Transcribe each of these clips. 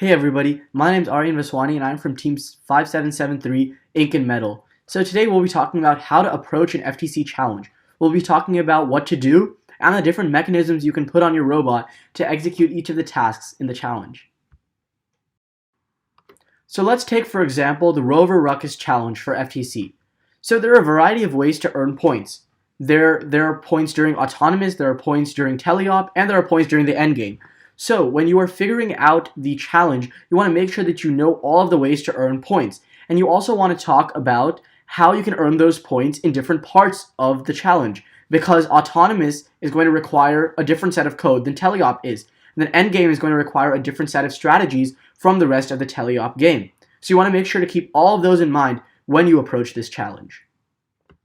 Hey everybody, my name is Aryan Vaswani and I'm from Team 5773 Ink and Metal. So today we'll be talking about how to approach an FTC challenge. We'll be talking about what to do and the different mechanisms you can put on your robot to execute each of the tasks in the challenge. So let's take for example the Rover Ruckus challenge for FTC. So there are a variety of ways to earn points. There are points during autonomous, there are points during teleop, and there are points during the endgame. So when you are figuring out the challenge, you want to make sure that you know all of the ways to earn points. And you also want to talk about how you can earn those points in different parts of the challenge. Because autonomous is going to require a different set of code than teleop is. And then endgame is going to require a different set of strategies from the rest of the teleop game. So you want to make sure to keep all of those in mind when you approach this challenge.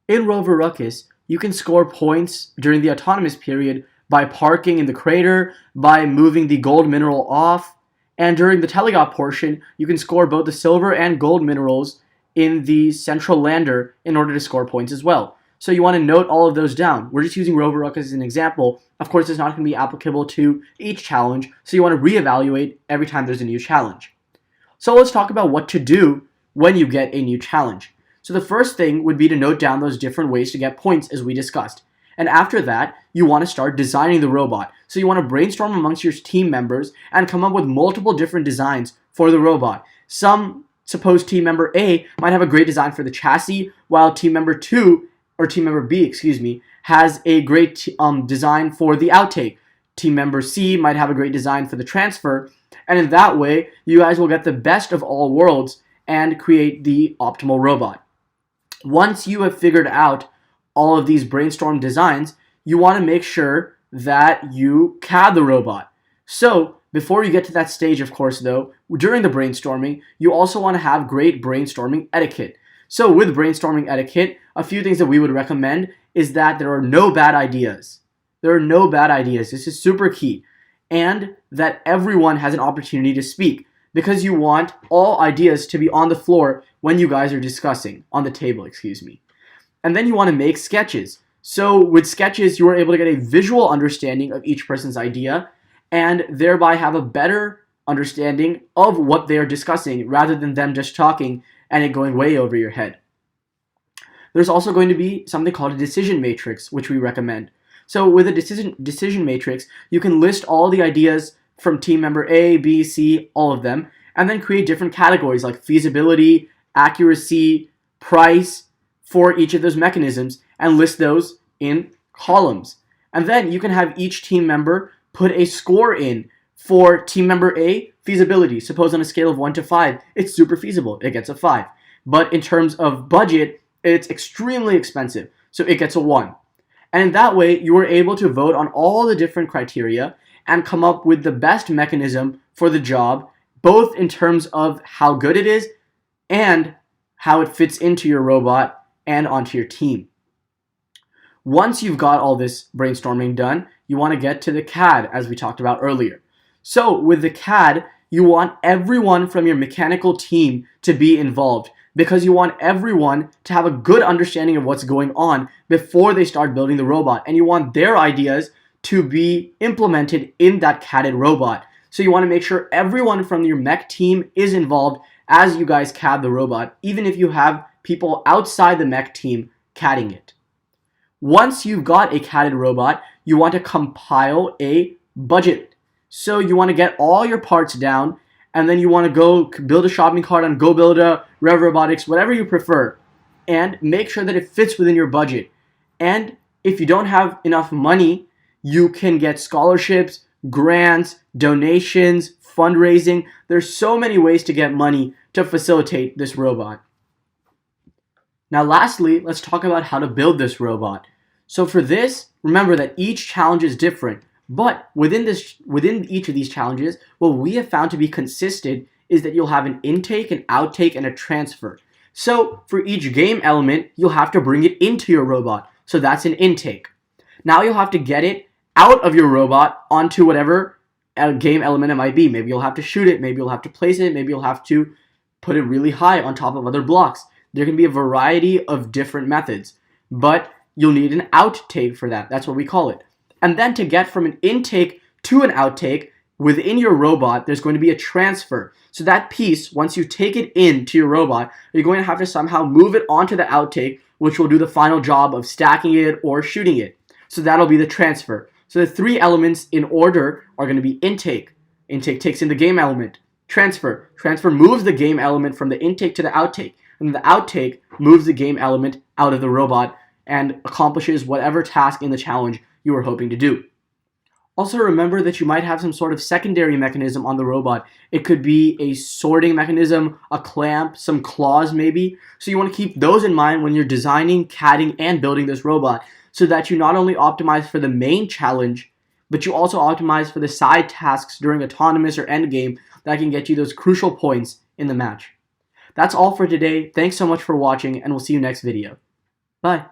In Rover Ruckus, you can score points during the autonomous period by parking in the crater, by moving the gold mineral off, and during the teleop portion, you can score both the silver and gold minerals in the central lander in order to score points as well. So you want to note all of those down. We're just using Rover Ruckus as an example. Of course, it's not going to be applicable to each challenge, so you want to reevaluate every time there's a new challenge. So let's talk about what to do when you get a new challenge. So the first thing would be to note down those different ways to get points as we discussed. And after that, you want to start designing the robot. So you want to brainstorm amongst your team members and come up with multiple different designs for the robot. Suppose team member A might have a great design for the chassis, while team member B, has a great design for the outtake. Team member C might have a great design for the transfer, and in that way, you guys will get the best of all worlds and create the optimal robot. Once you have figured out all of these brainstorm designs, you want to make sure that you CAD the robot. So before you get to that stage, of course, though, during the brainstorming, you also want to have great brainstorming etiquette. So with brainstorming etiquette, a few things that we would recommend is that there are no bad ideas. There are no bad ideas. This is super key. And that everyone has an opportunity to speak, because you want all ideas to be on the floor when you guys are discussing, on the table, And then you want to make sketches. So with sketches, you are able to get a visual understanding of each person's idea and thereby have a better understanding of what they are discussing rather than them just talking and it going way over your head. There's also going to be something called a decision matrix, which we recommend. So with a decision matrix, you can list all the ideas from team member A, B, C, all of them, and then create different categories like feasibility, accuracy, price for each of those mechanisms and list those in columns. And then you can have each team member put a score in for team member A, feasibility. Suppose on a scale of 1 to 5, it's super feasible, it gets a 5. But in terms of budget, it's extremely expensive, so it gets a 1. And in that way, you are able to vote on all the different criteria and come up with the best mechanism for the job, both in terms of how good it is and how it fits into your robot and onto your team. Once you've got all this brainstorming done, you want to get to the CAD, as we talked about earlier. So with the CAD, you want everyone from your mechanical team to be involved, because you want everyone to have a good understanding of what's going on before they start building the robot, and you want their ideas to be implemented in that CADed robot. So you want to make sure everyone from your mech team is involved as you guys CAD the robot, even if you have people outside the mech team CADing it. Once you've got a CADed robot, you want to compile a budget. So you want to get all your parts down, and then you want to go build a shopping cart on GoBuilda, Rev Robotics, whatever you prefer, and make sure that it fits within your budget. And if you don't have enough money, you can get scholarships, grants, donations, fundraising. There's so many ways to get money to facilitate this robot. Now lastly, let's talk about how to build this robot. So for this, remember that each challenge is different, but within each of these challenges, what we have found to be consistent is that you'll have an intake, an outtake, and a transfer. So for each game element, you'll have to bring it into your robot. So that's an intake. Now you'll have to get it out of your robot onto whatever game element it might be. Maybe you'll have to shoot it, maybe you'll have to place it, maybe you'll have to put it really high on top of other blocks. There can be a variety of different methods, but you'll need an outtake for that. That's what we call it. And then to get from an intake to an outtake, within your robot, there's going to be a transfer. So that piece, once you take it into your robot, you're going to have to somehow move it onto the outtake, which will do the final job of stacking it or shooting it. So that'll be the transfer. So the three elements in order are going to be intake. Intake takes in the game element. Transfer. Transfer moves the game element from the intake to the outtake. And the outtake moves the game element out of the robot and accomplishes whatever task in the challenge you were hoping to do. Also remember that you might have some sort of secondary mechanism on the robot. It could be a sorting mechanism, a clamp, some claws maybe. So you want to keep those in mind when you're designing, CADing, and building this robot so that you not only optimize for the main challenge, but you also optimize for the side tasks during autonomous or endgame that can get you those crucial points in the match. That's all for today. Thanks so much for watching, and we'll see you next video. Bye.